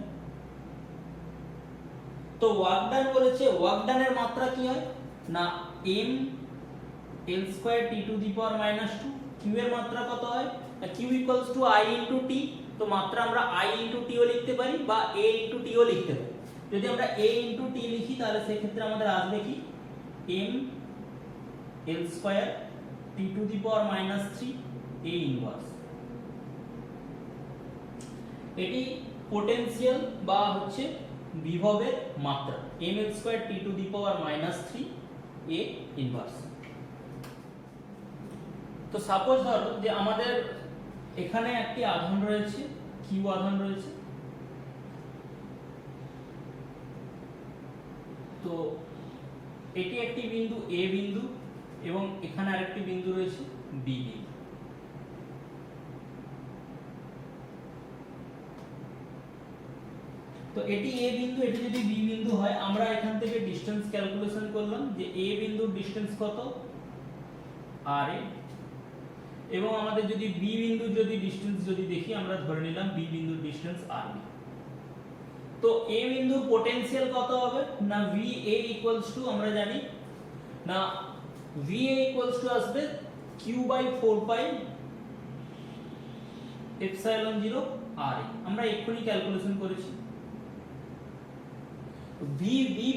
তো ওয়ার্ক ডান বলেছে, ওয়ার্ক ডানের মাত্রা কি হয় না m l square t to the power -2। q এর মাত্রা কত হয়, q equals to i into t। তো মাত্রা আমরা i ইনটু t ও লিখতে পারি বা a ইনটু t ও লিখতে পারি। যদি আমরা a ইনটু t লিখি তাহলে সেই ক্ষেত্রে আমাদের আসবে কি m l square t to the power -3 a inverse. এটি পোটেনশিয়াল বা হচ্ছে বিভবের মাত্রা ml square t to the power -3 a inverse. তো সাপোজ ধরো যে আমাদের এখানে একটি আধান রয়েছে, q আধান রয়েছে। তো এটি একটি বিন্দু a বিন্দু এবং এখানে আরেকটি বিন্দু রয়েছে b বিন্দু। তো এটি a বিন্দু, এটি যদি b বিন্দু হয়, আমরা এখান থেকে ডিসটেন্স ক্যালকুলেশন করলাম যে a বিন্দুর ডিসটেন্স কত ra, এবং আমাদের যদি b বিন্দুর যদি ডিসটেন্স যদি দেখি আমরা ধরে নিলাম b বিন্দুর ডিসটেন্স rb। তো a বিন্দুর পোটেনশিয়াল কত হবে না va ইকুয়ালস টু আমরা জানি না va ইকুয়ালস টু আসবে q by 4 pi epsilon 0 ra। আমরা এক্ষুনি ক্যালকুলেশন করেছি। v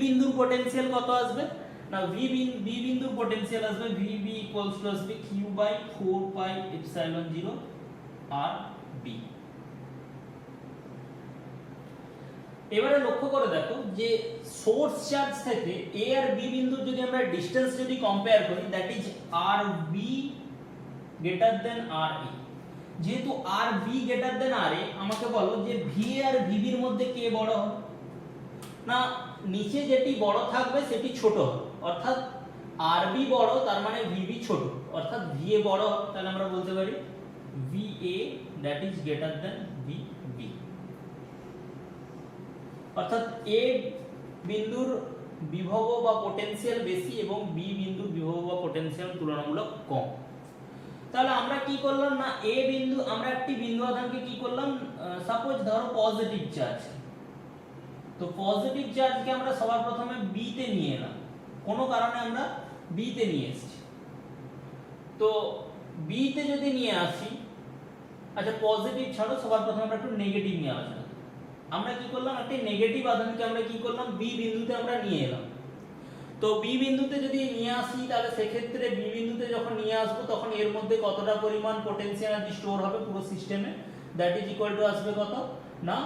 বিন্দুর পোটেনশিয়াল কত আসবে না b বিন্দুর পোটেনশিয়াল আসবে vb ইকুয়ালস টু আসবে q by 4 pi epsilon 0 rb। এবারে লক্ষ্য করে দেখো যে সোর্স চার্জ থেকে a আর b বিন্দুর যদি আমরা ডিসটেন্স যদি কম্পেয়ার করি, that is rb greater than ra। যেহেতু rb গ্রেটার দেন ra, আমাকে বলো যে va আর vb এর মধ্যে কে বড় হবে, না নিচে যেটি বড় থাকবে সেটি ছোট হবে। অর্থাৎ rb বড় তার মানে vb ছোট, অর্থাৎ va বড়। তাহলে আমরা বলতে পারি va that is greater than vb। অর্থাৎ a বিন্দুর বিভব বা পটেনশিয়াল বেশি এবং b বিন্দুর বিভব বা পটেনশিয়াল তুলনামূলক কম। তাহলে আমরা কি করলাম না a বিন্দু, আমরা একটি বিন্দু আধানকে কি করলাম, সাপোজ ধরো পজিটিভ চার্জ। তো পজিটিভ চার্জকে আমরা সবার প্রথমে b তে নিয়ে এলাম, কোনো কারণে আমরা b তে নিয়ে এসেছি। তো b তে যদি নিয়ে আসি, আচ্ছা পজিটিভ ছাড়ো, সবার প্রথমে আমরা একটু নেগেটিভ নিয়ে আলোচনা। আমরা কি করলাম, একটা নেগেটিভ আধানকে আমরা কি করলাম b বিন্দুতে আমরা নিয়ে এলাম। তো b বিন্দুতে যদি নিয়ে আসি তাহলে সেক্ষেত্রে b বিন্দুতে যখন নিয়ে আসবো তখন এর মধ্যে কতটা পরিমাণ পোটেনশিয়াল এনার্জি স্টোর হবে পুরো সিস্টেমে, দ্যাট ইজ ইকুয়াল টু আসবে কত না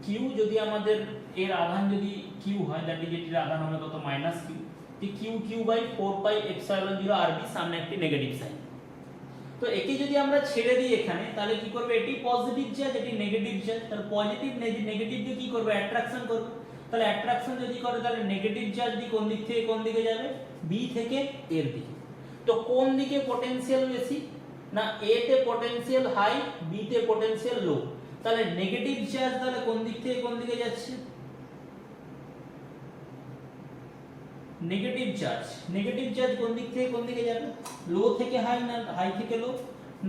q, যদি আমাদের এর আধান যদি q হয়, দ্যাট ইজ এটির আধান হবে কত -q, যে q by 4 pi epsilon 0 rb, সামনে একটি নেগেটিভ সাইন। তো একে যদি আমরা ছেড়ে দিই এখানে, তাহলে কি করবে, এটি পজিটিভ চার্জ, এটি নেগেটিভ চার্জ, তাহলে পজিটিভ নেগেটিভ দিয়ে কি করবে, অ্যাট্রাকশন করবে। তাহলে অ্যাট্রাকশন যদি করে তাহলে নেগেটিভ চার্জ দিয়ে কোন দিক থেকে কোন দিকে যাবে, বি থেকে এর দিকে। তো কোন দিকে পটেনশিয়াল বেশি, না এ তে পটেনশিয়াল হাই, বি তে পটেনশিয়াল লো। তাহলে নেগেটিভ চার্জ তাহলে কোন দিক থেকে কোন দিকে যাচ্ছে, নেগেটিভ চার্জ কোন দিক থেকে কোন দিকে যাবে, লো থেকে হাই না হাই থেকে লো,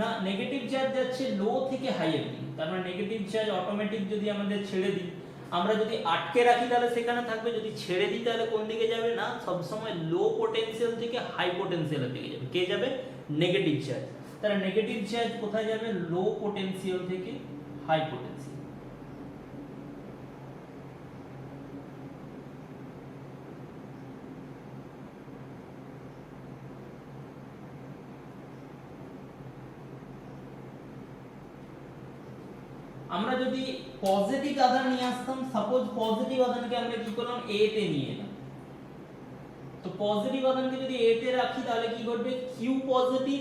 না নেগেটিভ চার্জ যাচ্ছে লো থেকে হাই এর দিকে। তার মানে নেগেটিভ চার্জ অটোমেটিক যদি আমাদের ছেড়ে দিই, আমরা যদি আটকে রাখি তাহলে সেখানে থাকবে, যদি ছেড়ে দিই তাহলে কোন দিকে যাবে, না সব সময় লো পটেনশিয়াল থেকে হাই পটেনশিয়ালের দিকে যাবে। কে যাবে, নেগেটিভ চার্জ। তাহলে নেগেটিভ চার্জ কোথায় যাবে, লো পটেনশিয়াল থেকে হাই পটেনশিয়াল। আমরা যদি পজিটিভ আধান নিয়ে আসতাম, সাপোজ পজিটিভ আধানকে আমরা কি করলাম, এ তে নিয়ে এলাম। তো পজিটিভ আধানকে যদি এ তে রাখি তাহলে কি করবে, কিউ পজিটিভ,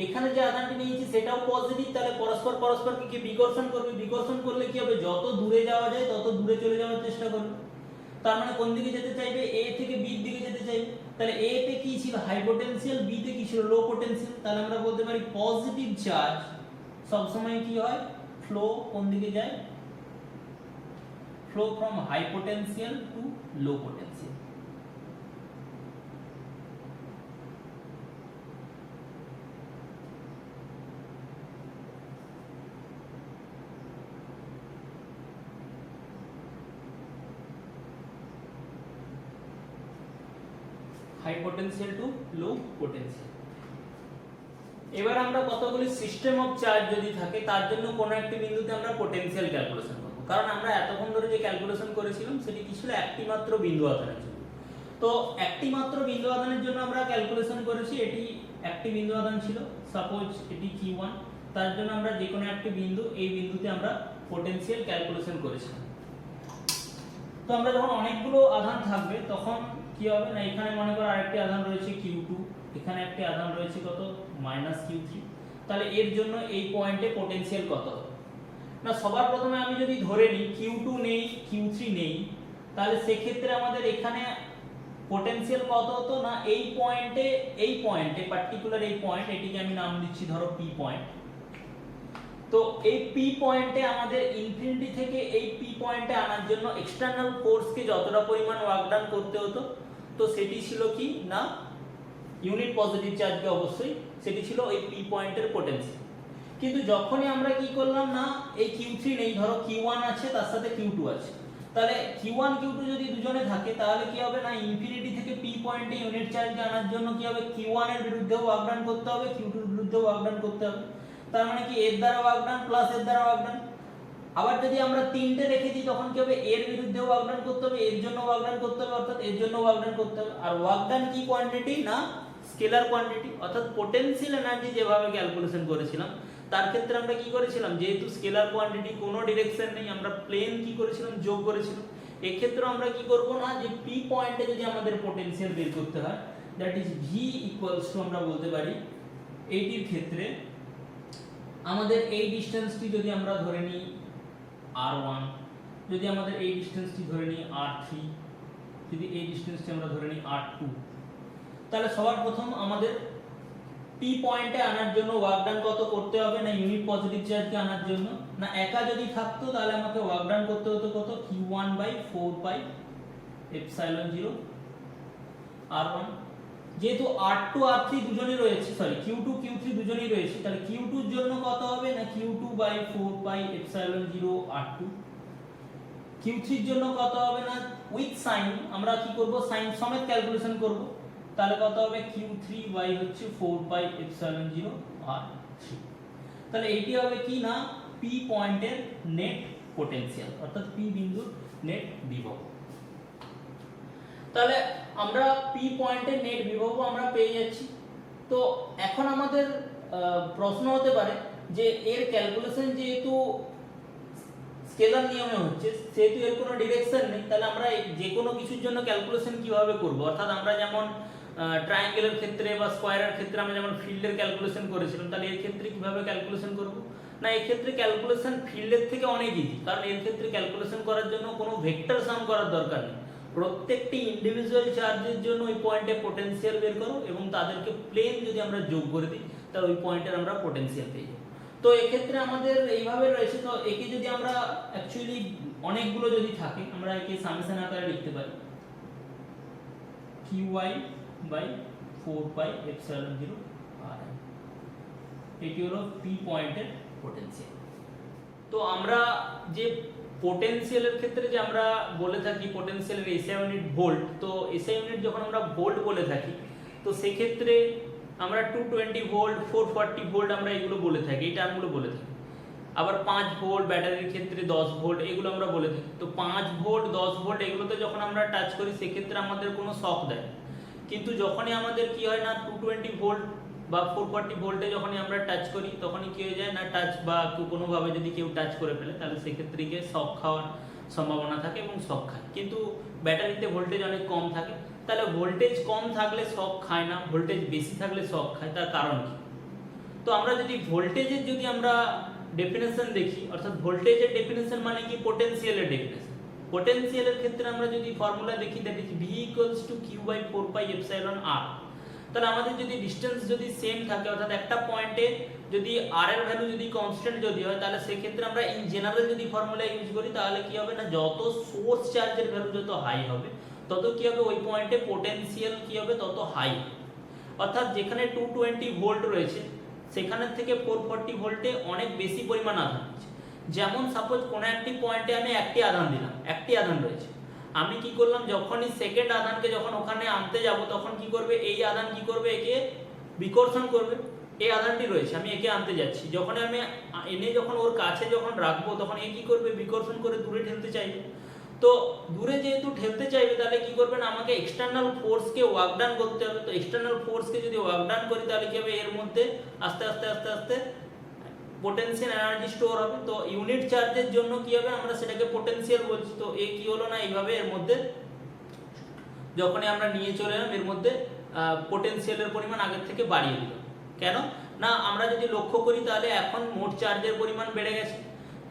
এখানে যে আধানটি নিয়েছি সেটাও পজিটিভ, তাহলে পরস্পর পরস্পরকে কি বিকর্ষণ করবে, বিকর্ষণ করলে কি হবে, যত দূরে যাওয়া যায় তত দূরে চলে যাওয়ার চেষ্টা করবে। তার মানে কোন দিকে যেতে চাইবে, এ থেকে বি দিকে যেতে চাইবে। তাহলে এ তে কি ছিল, হাই পটেনশিয়াল, বি তে কি ছিল, লো পটেনশিয়াল। তাহলে আমরা বলতে পারি পজিটিভ চার্জ সব সময় কি হয়, ফ্লো কোন দিকে যায়, flow from high potential to low potential. High potential to low potential. এবার আমরা কতগুলি সিস্টেম অফ চার্জ যদি থাকে তার জন্য কোন একটি বিন্দুতে আমরা পটেনশিয়াল ক্যালকুলেশন করব, কারণ আমরা এতক্ষণ ধরে যে ক্যালকুলেশন করেছিলাম সেটি কি ছিল, একটি মাত্র বিন্দু আধানের জন্য। তো একটি মাত্র বিন্দু আধানের জন্য আমরা ক্যালকুলেশন করেছি, এটি একটি বিন্দু আধান ছিল, সাপোজ এটি Q1, তার জন্য আমরা যে কোনো একটি বিন্দু, এই বিন্দুতে আমরা পটেনশিয়াল ক্যালকুলেশন করেছিলাম। তো আমরা যখন অনেকগুলো আধান থাকবে তখন কি হবে, না এখানে মনে করো আরেকটি আধান রয়েছে Q2, এখানে একটি আধান রয়েছে কত, -Q3। তাহলে এর জন্য এই পয়েন্টে পটেনশিয়াল কত হবে, না সবার প্রথমে আমি যদি ধরে নিই Q2 নেই, Q3 নেই, তাহলে সেক্ষেত্রে আমাদের এখানে পটেনশিয়াল কত হতো, না এই পয়েন্টে পার্টিকুলার এই পয়েন্ট, এটিকে আমি নাম দিচ্ছি ধরো P পয়েন্ট। তো এই P পয়েন্টে আমাদের ইনফিনিটি থেকে এই P পয়েন্টে আনার জন্য এক্সটার্নাল ফোর্সকে যতটা পরিমাণ ওয়ার্ক ডান করতে হতো, তো সেটি ছিল কি, না ইউনিট পজিটিভ চার্জকে অবশ্যই, সেটি ছিল এই P পয়েন্টের পটেনশিয়াল। কিন্তু যখনই আমরা কি করলাম, না এই Q3 নেই, ধরো Q1 আছে তার সাথে Q2 আছে, তাহলে Q1 Q2 যদি দুজনে থাকে তাহলে কি হবে, না ইনফিনিটি থেকে P পয়েন্টে ইউনিট চার্জকে আনার জন্য কি হবে, Q1 এর বিরুদ্ধে ওয়ার্ক ডান করতে হবে, Q2 এর বিরুদ্ধে ওয়ার্ক ডান করতে হবে। তার মানে কি এর দ্বারা ওয়ার্ক ডান প্লাস এর দ্বারা ওয়ার্ক ডান। আবার যদি আমরা তিনটে রেখে দিই তখন কি হবে, এর বিরুদ্ধে ওয়ার্ক ডান করতে হবে, এর জন্য ওয়ার্ক ডান করতে হবে, অর্থাৎ এর জন্য ওয়ার্ক ডান করতে হবে। আর ওয়ার্ক ডান কি কোয়ান্টিটি, না স্কেলার কোয়ান্টিটি, অর্থাৎ পোটেনশিয়াল এনার্জি যেভাবে ক্যালকুলেশন করেছিলাম তার ক্ষেত্রে আমরা কি করেছিলাম, যেহেতু স্কেলার কোয়ান্টিটি কোনো ডিরেকশন নেই, আমরা প্লেন কি করেছিলাম, যোগ করেছিলাম। এই ক্ষেত্রে আমরা কি করব, না যে P পয়েন্টে যদি আমাদের পোটেনশিয়াল বের করতে হয়, that is V equals to আমরা বলতে পারি এইটির ক্ষেত্রে আমাদের এই ডিসটেন্সটি যদি আমরা ধরে নিই R1, যদি আমাদের এই ডিসটেন্সটি ধরে নিই R3, যদি এই ডিসটেন্সটি আমরা ধরে নিই R2, তাহলে সবার প্রথম আমাদের P পয়েন্টে আনার জন্য ওয়ার্ক ডান কত করতে হবে, না ইউনিট পজিটিভ চার্জকে আনার জন্য, না একা যদি থাকতো তাহলে আমাকে ওয়ার্ক ডান করতে হতো কত, Q1/4πε0 R1। যেহেতু R2 R3 দুজনেই রয়েছে, সরি Q2 Q3 দুজনেই রয়েছে, তাহলে Q2 এর জন্য কত হবে, না Q2/4πε0 R2। Q3 এর জন্য কত হবে, না উইথ সাইন আমরা কি করব, সাইন সমেত ক্যালকুলেশন করব, তাহলে কত হবে Q3/4πε0 R3। তাহলে এইটি হবে কি, না P পয়েন্টের নেট পোটেনশিয়াল, অর্থাৎ P বিন্দুর নেট বিভব। তাহলে আমরা P পয়েন্টের নেট বিভব আমরা পেয়ে যাচ্ছি। তো এখন আমাদের প্রশ্ন হতে পারে যে এর ক্যালকুলেশন যেহেতু স্কেলার নিয়মে হচ্ছে, সেহেতু এর কোনো ডিরেকশন নেই, তাহলে আমরা যে কোনো কিছুর জন্য ক্যালকুলেশন কিভাবে করব, অর্থাৎ আমরা যেমন ট্রায়াঙ্গেলের ক্ষেত্রে বা স্কোয়ারের ক্ষেত্রে আমরা যেমন ফিল্ডের ক্যালকুলেশন করেছিলাম, তাহলে এর ক্ষেত্রে কিভাবে ক্যালকুলেশন করব? না, এর ক্ষেত্রে ক্যালকুলেশন ফিল্ডের থেকে অনেক ইজি, কারণ এর ক্ষেত্রে ক্যালকুলেশন করার জন্য কোনো ভেক্টর সাম করার দরকার নেই। প্রত্যেকটি ইন্ডিভিজুয়াল চার্জের জন্য ওই পয়েন্টে পোটেনশিয়াল বের করো এবং তাদেরকে প্লেন যদি আমরা যোগ করে দিই তাহলে ওই পয়েন্টের আমরা পোটেনশিয়াল পেয়ে যাবো। তো এক্ষেত্রে আমাদের এইভাবে রয়েছে। তো একে যদি আমরা অ্যাকচুয়ালি অনেকগুলো যদি থাকে আমরা একে সামেশন আকারে লিখতে পারি qy by 4 pi epsilon 0 r। এটি হলো p পয়েন্টের পোটেনশিয়াল। তো আমরা যে পোটেনশিয়ালের ক্ষেত্রে যে আমরা বলে থাকি পোটেনশিয়ালের এসআই ইউনিট ভোল্ট, তো এসআই ইউনিট যখন আমরা ভোল্ট বলে থাকি তো সেক্ষেত্রে আমরা 220 ভোল্ট 440 ভোল্ট আমরা এগুলো বলে থাকি, এই টার্মগুলো বলে থাকি। আবার 5 ভোল্ট ব্যাটারির ক্ষেত্রে 10 ভোল্ট এগুলো আমরা বলে থাকি। তো 5 ভোল্ট 10 ভোল্ট এগুলোতে যখন আমরা টাচ করি সেক্ষেত্রে আমাদের কোনো শক দেয়, কিন্তু যখনই আমাদের কি হয় না 220 ভোল্ট বা 440 ভোল্টে যখনই আমরা টাচ করি তখনই কি হয়ে যায় না টাচ বা কোনোভাবে যদি কেউ টাচ করে ফেলে তাহলে সেক্ষেত্রে গিয়ে শক খাওয়ার সম্ভাবনা থাকে এবং শক খায়। কিন্তু ব্যাটারিতে ভোল্টেজ অনেক কম থাকে, তাহলে ভোল্টেজ কম থাকলে শক খায় না, ভোল্টেজ বেশি থাকলে শক খায়। তার কারণ কি? তো আমরা যদি ভোল্টেজের যদি আমরা ডেফিনেশন দেখি, অর্থাৎ ভোল্টেজের ডেফিনেশন মানে কি পোটেনশিয়ালের ডেফিনেশন। পোটেনশিয়ালের ক্ষেত্রে আমরা যদি ফর্মুলা দেখি that is v = q by 4 pi epsilon r। তাহলে আমাদের যদি ডিসটেন্স যদি সেম থাকে অর্থাৎ একটা পয়েন্টে যদি r এর ভ্যালু যদি কনস্ট্যান্ট যদি হয় তাহলে সেই ক্ষেত্রে আমরা ইন জেনারেল যদি ফর্মুলা ইউজ করি তাহলে কি হবে না যত সোর্স চার্জের ভ্যালু যত হাই হবে তত কি হবে ওই পয়েন্টে পোটেনশিয়াল কি হবে তত হাই। অর্থাৎ যেখানে 220 ভোল্ট রয়েছে সেখানের থেকে 440 ভোল্টে অনেক বেশি পরিমাণ আধান আছে। যেমন সাপোজ কোনো একটি পয়েন্টে আমি একটি আধান দিলাম, একটি আধান রয়েছে, আমি কি করলাম যখনই সেকেন্ড আধানকে যখন ওখানে আনতে যাব তখন কি করবে এই আধান কি করবে একে বিকর্ষণ করবে। এই আধানটি রয়েছে আমি একে আনতে যাচ্ছি, যখন আমি এনে যখন ওর কাছে যখন রাখবো তখন এ কি করবে বিকর্ষণ করে দূরে ঠেলতে চাইবে। তো দূরে যেহেতু ঠেলতে চাইবে তাহলে কি করবে না আমাকে এক্সটার্নাল ফোর্সকে ওয়ার্ক ডাউন করতে হবে। তো এক্সটার্নাল ফোর্সকে যদি ওয়ার্ক ডাউন করি তাহলে কি হবে এর মধ্যে আস্তে আস্তে আস্তে আস্তে পোটেনশিয়াল এনার্জি স্টোর হবে। তো ইউনিট চার্জের জন্য কি হবে আমরা সেটাকে পোটেনশিয়াল বলছি। তো এ কি হলো না এইভাবে এর মধ্যে যখনই আমরা নিয়ে চলে এলাম এর মধ্যে পোটেনশিয়ালের পরিমাণ আগের থেকে বাড়িয়ে দিলাম। কেন না আমরা যদি লক্ষ্য করি তাহলে এখন মোট চার্জের পরিমাণ বেড়ে গেছে।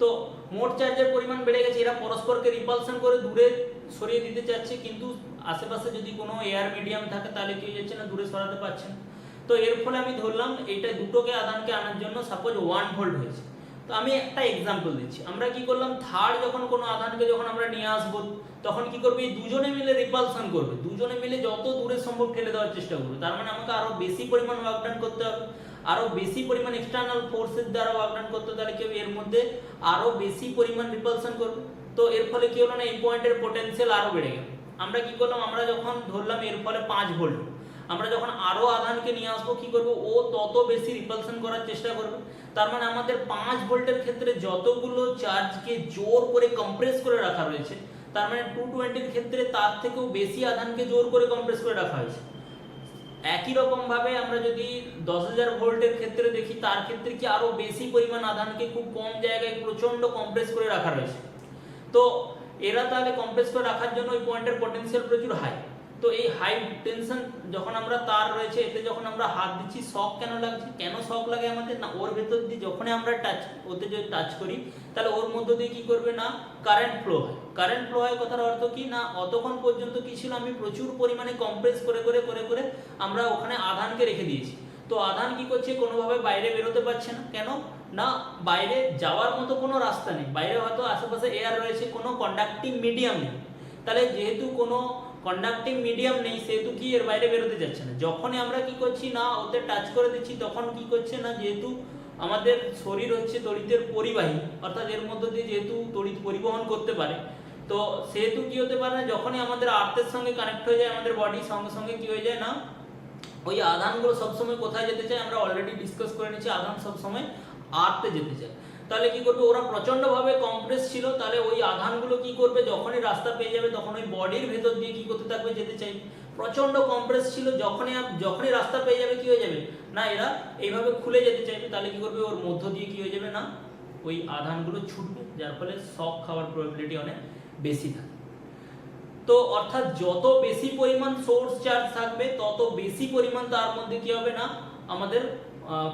তো মোট চার্জের পরিমাণ বেড়ে গেছে, এরা পরস্পরকে রিপালশন করে দূরে সরিয়ে দিতে চাচ্ছে, কিন্তু আশেপাশে যদি কোনো এয়ার মিডিয়াম থাকে তাহলে কি হয়ে যাচ্ছে না দূরে সরাতে পারছে না। তো এর ফলে আমি ধরলাম এইটা দুটোকে আধানকে আনার জন্য সাপোজ 1 ভোল্ট হয়েছে। তো আমি একটা এক্সাম্পল দিচ্ছি, আমরা কি করলাম থার্ড যখন কোনো আধানকে যখন আমরা নিয়ে আসবো তখন কি করবে এই দুজনে মিলে রিপালশন করবে, দুজনে মিলে যত দূরে সম্ভব ঠেলে দেওয়ার চেষ্টা করবে। তার মানে আমাকে আরো বেশি পরিমাণ ওয়ার্ক ডান করতে হবে, আরো বেশি পরিমাণ এক্সটার্নাল ফোর্সের দ্বারা ওয়ার্ক ডান করতে, তাহলে কি হবে এর মধ্যে আরো বেশি পরিমাণ রিপালশন করবে। তো এর ফলে কি হলো না এই পয়েন্টের পোটেনশিয়াল আরো বেড়ে গেল। আমরা কি করলাম আমরা যখন ধরলাম এর ফলে 5 ভোল্ট, আমরা যখন আরো আধানকে নিয়ে আসবো কি করবো ও তত বেশি রিপালশন করার চেষ্টা করবে। তার মানে আমাদের 5 ভোল্টের ক্ষেত্রে যতগুলো চার্জকে জোর করে কম্প্রেস করে রাখা রয়েছে তার মানে 220 এর ক্ষেত্রে তার থেকেও বেশি আধানকে জোর করে কম্প্রেস করে রাখা হয়েছে। একই রকম ভাবে আমরা যদি 10,000 ভোল্টের ক্ষেত্রে দেখি তার ক্ষেত্রে কি আরো বেশি পরিমাণ আধানকে খুব কম জায়গায় প্রচন্ড কম্প্রেস করে রাখা রয়েছে। তো এরা তাহলে কম্প্রেস করে রাখার জন্য ওই পয়েন্টের পটেনশিয়াল প্রচুর হাই। তো এই হাই টেনশন যখন আমরা তার রয়েছে এতে যখন আমরা হাত দিচ্ছি শক কেন লাগছে, কেন শক লাগে আমাদের না ওর ভেতর দিয়ে যখনই আমরা ওতে যদি টাচ করি তাহলে ওর মধ্য দিয়ে কি করবে না কারেন্ট ফ্লো হয়। কারেন্ট ফ্লো হয় কথার অর্থ কি না অতক্ষণ পর্যন্ত কি ছিল আমি প্রচুর পরিমাণে কম্প্রেস করে করে করে করে আমরা ওখানে আধানকে রেখে দিয়েছি। তো আধান কি করছে কোনোভাবে বাইরে বেরোতে পারছে না, কেন না বাইরে যাওয়ার মতো কোনো রাস্তা নেই, বাইরে হয়তো আশেপাশে এয়ার রয়েছে, কোনো কন্ডাক্টিং মিডিয়াম নেই। তাহলে যেহেতু কোনো কন্ডাক্টিং মিডিয়াম নেই সেহেতু কি এর বাইরে বেরোতে যাচ্ছে না। যখনই আমরা কি করছি না ওতে টাচ করে দিচ্ছি তখন কি করছে না যেহেতু আমাদের শরীর হচ্ছে তড়িতের পরিবাহী, অর্থাৎ এর মধ্যে দিয়ে যেহেতু তড়িৎ পরিবহন করতে পারে, তো সেহেতু কি হতে পারে না যখনই আমাদের আর্থের সঙ্গে কানেক্ট হয়ে যায় আমাদের বডির সঙ্গে সঙ্গে কি হয়ে যায় না ওই আধানগুলো সবসময় কোথায় যেতে চায় আমরা অলরেডি ডিসকাস করে নিচ্ছি, আধান সবসময় আর্থে যেতে চায়। তাহলে কি করবে ওরা প্রচন্ড ভাবে কম্প্রেস ছিল, তাহলে ওই আধানগুলো কি করবে যখনই রাস্তা পেয়ে যাবে তখন ওই বডির ভেতর দিয়ে কি করতে থাকবে যেতে চাই, প্রচন্ড কম্প্রেস ছিল, যখনই রাস্তা পেয়ে যাবে কি হয়ে যাবে না এরা এইভাবে খুলে যেতে চাইবে, তাহলে কি করবে ওর মধ্য দিয়ে কি হয়ে যাবে না ওই আধানগুলো ছুটবে, যার ফলে শক খাওয়ার প্রবাবিলিটি অনেক বেশি থাকে। তো অর্থাৎ যত বেশি পরিমাণ সোর্স চার্জ থাকবে তত বেশি পরিমাণ তার মধ্যে কি হবে না আমাদের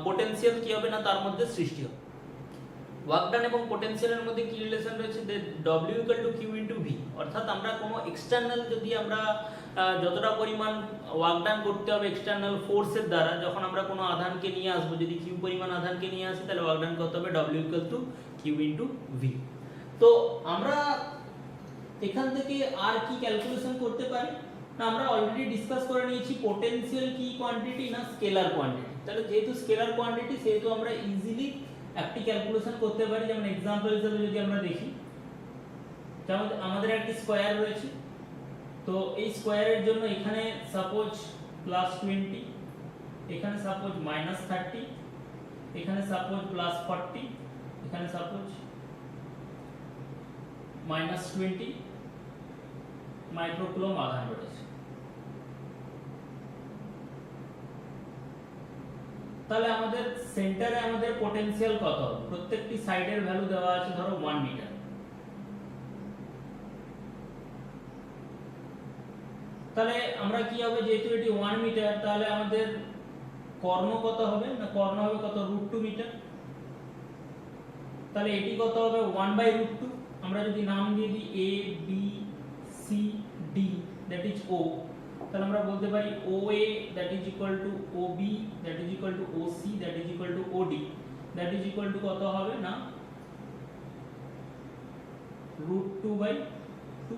পোটেনশিয়াল কি হবে না তার মধ্যে সৃষ্টি হবে। ওয়ার্ক ডান এবং পোটেনশিয়ালের মধ্যে কি রিলেশন রয়েছে, W equal to q into v. অর্থাৎ আমরা কোনো এক্সটার্নাল যদি আমরা যতটা পরিমাণ ওয়ার্ক ডান করতে হবে এক্সটার্নাল ফোর্সের দ্বারা, যখন আমরা কোনো আধানকে নিয়ে আসবো, যদি কিউ পরিমাণ আধানকে নিয়ে আসি তাহলে ওয়ার্ক ডান করতে হবে W equal to q into v. তো আমরা এখান থেকে আর কি ক্যালকুলেশন করতে পারি না, আমরা অলরেডি ডিসকাস করে নিয়েছি পোটেনশিয়াল কি কোয়ান্টিটি না স্কেলার কোয়ান্টিটি। তাহলে যেহেতু স্কেলার কোয়ান্টিটি সেহেতু আমরা ইজিলি একটি ক্যালকুলেশন করতে পারি। যেমন এক্সাম্পল হিসেবে যদি আমরা দেখি, যেমন আমাদের একটি স্কয়ার রয়েছে, তো এই স্কয়ারের জন্য এখানে সাপোজ +20, এখানে সাপোজ -30, এখানে সাপোজ +40, এখানে সাপোজ -20 মাইক্রোকুলম আধান রয়েছে। তাহলে আমাদের সেন্টারে আমাদের পোটেনশিয়াল কত হবে, প্রত্যেকটি সাইডের ভ্যালু দেওয়া আছে ধরো 1 মিটার। তাহলে আমরা কি হবে, যেহেতু এটি 1 মিটার, তাহলে আমাদের কর্ণ কত হবে না, কর্ণ হবে কত √2 মিটার। তাহলে এটি কত হবে 1/√2। আমরা যদি নাম দিয়ে দিই A B C D that is O, তাহলে আমরা বলতে পারি OA that is equal two OB that is equal two OC that is equal two OD that is equal two কত হবে না √2/2,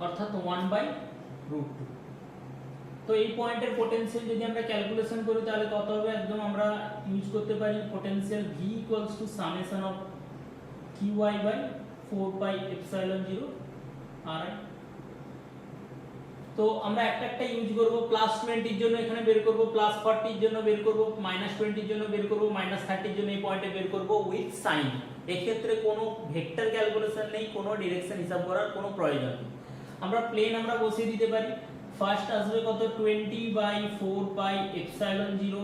অর্থাৎ 1/√2। তো এই পয়েন্টের পোটেনশিয়াল যদি আমরা ক্যালকুলেশন করি তাহলে কত হবে, একদম আমরা ইউজ করতে পারি potential V equals to summation of QI/4πε0 RI। তো আমরা একটা ইউজ করব, +20 এর জন্য এখানে বের করব, +40 এর জন্য বের করব, -20 এর জন্য বের করব, -30 এর জন্য এই পয়েন্টে বের করব উইথ সাইন। এই ক্ষেত্রে কোনো ভেক্টর ক্যালকুলেশন নেই, কোনো ডিরেকশন হিসাব করার কোনো প্রয়োজন নেই। আমরা প্লেন আমরা বসিয়ে দিতে পারি। ফার্স্ট আসবে কত 20/4πε0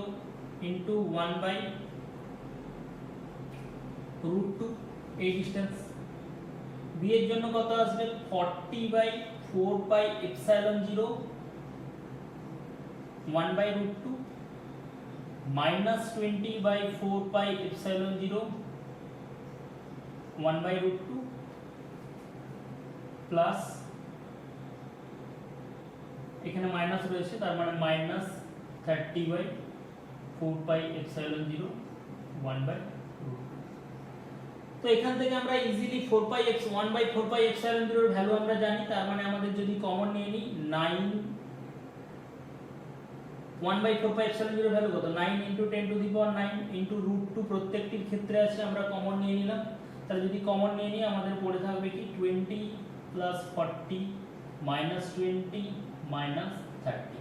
ইনটু 1/√2 এই ডিসটেন্স। বি এর জন্য কত আসবে 40/4πε0 1/√2 -20/4πε0 1/√2 প্লাস এখানে মাইনাস রয়েছে, তার মানে -30/4πε0 1/√2। তো এখান থেকে আমরা ইজিলি 1/4πε0 এর ভ্যালু আমরা জানি, তার মানে আমাদের যদি কমন নিয়ে নিই 9, 1/4πε0 এর ভ্যালু কত 9 × 10⁹ ইনটু √2 প্রত্যেকটির ক্ষেত্রে আছে, আমরা কমন নিয়ে নিলাম। তাহলে যদি কমন নিয়ে নিই আমাদের পড়ে থাকবে কি 20 + 40 -20 -30।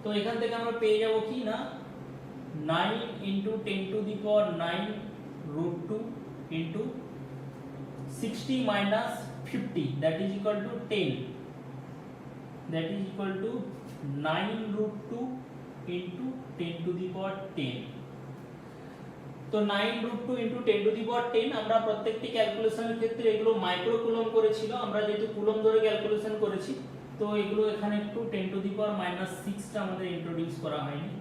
তো এখান থেকে আমরা পেয়ে যাব কি না 9 × 10⁹ √2 into 60 - 50 that is equal to 10, that is equal to 9√2 into 10⁻10। তো 9√2 into 10⁻10 আমরা প্রত্যেকটি ক্যালকুলেশনের ক্ষেত্রে এগুলো মাইক্রোকুলম করেছিল, আমরা যেহেতু কুলম ধরে ক্যালকুলেশন করেছি তো এগুলো এখানে একটু 10⁻6 টা আমাদের ইন্ট্রোডিউস করা হয়নি,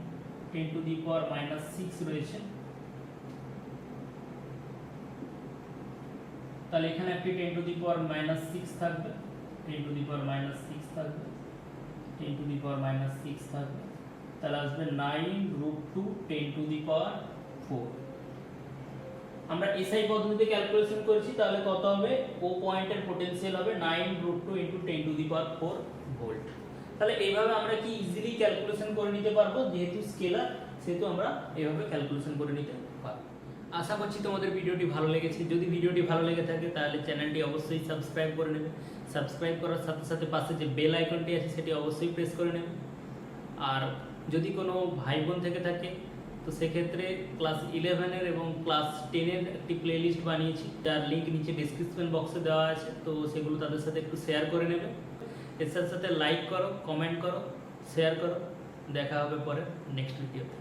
10⁻6 রয়েছে। তাহলে এখানে একটি 10⁻6 থাকবে, 10⁻6 থাকবে, 10⁻6 থাকবে, তাহলে আসবে 9√2 10⁻4। আমরা এসআই পদ্ধতিতে ক্যালকুলেশন করেছি, তাহলে কত হবে ও পয়েন্টের পোটেনশিয়াল হবে 9√2 × 10⁻4 ভোল্ট। তাহলে এইভাবে আমরা কি ইজিলি ক্যালকুলেশন করে নিতে পারবো, যেহেতু স্কেলার সেহেতু আমরা এইভাবে ক্যালকুলেশন করে নিতে পারবো। আশা করছি তোমাদের ভিডিওটি ভালো লেগেছে। যদি ভিডিওটি ভালো লেগে থাকে তাহলে চ্যানেলটি অবশ্যই সাবস্ক্রাইব করে নেবে। সাবস্ক্রাইব করার সাথে সাথে পাশে যে বেল আইকনটি আছে সেটি অবশ্যই প্রেস করে নেবে। আর যদি কোনো ভাই বোন থেকে থাকে তো সেক্ষেত্রে ক্লাস 11-এর এবং ক্লাস 10-এর একটি প্লেলিস্ট বানিয়েছি, যার লিঙ্ক নিচে ডেসক্রিপশন বক্সে দেওয়া আছে, তো সেগুলো তাদের সাথে একটু শেয়ার করে নেবে। এর সাথে সাথে লাইক করো, কমেন্ট করো, শেয়ার করো। দেখা হবে পরে নেক্সট ভিডিওতে।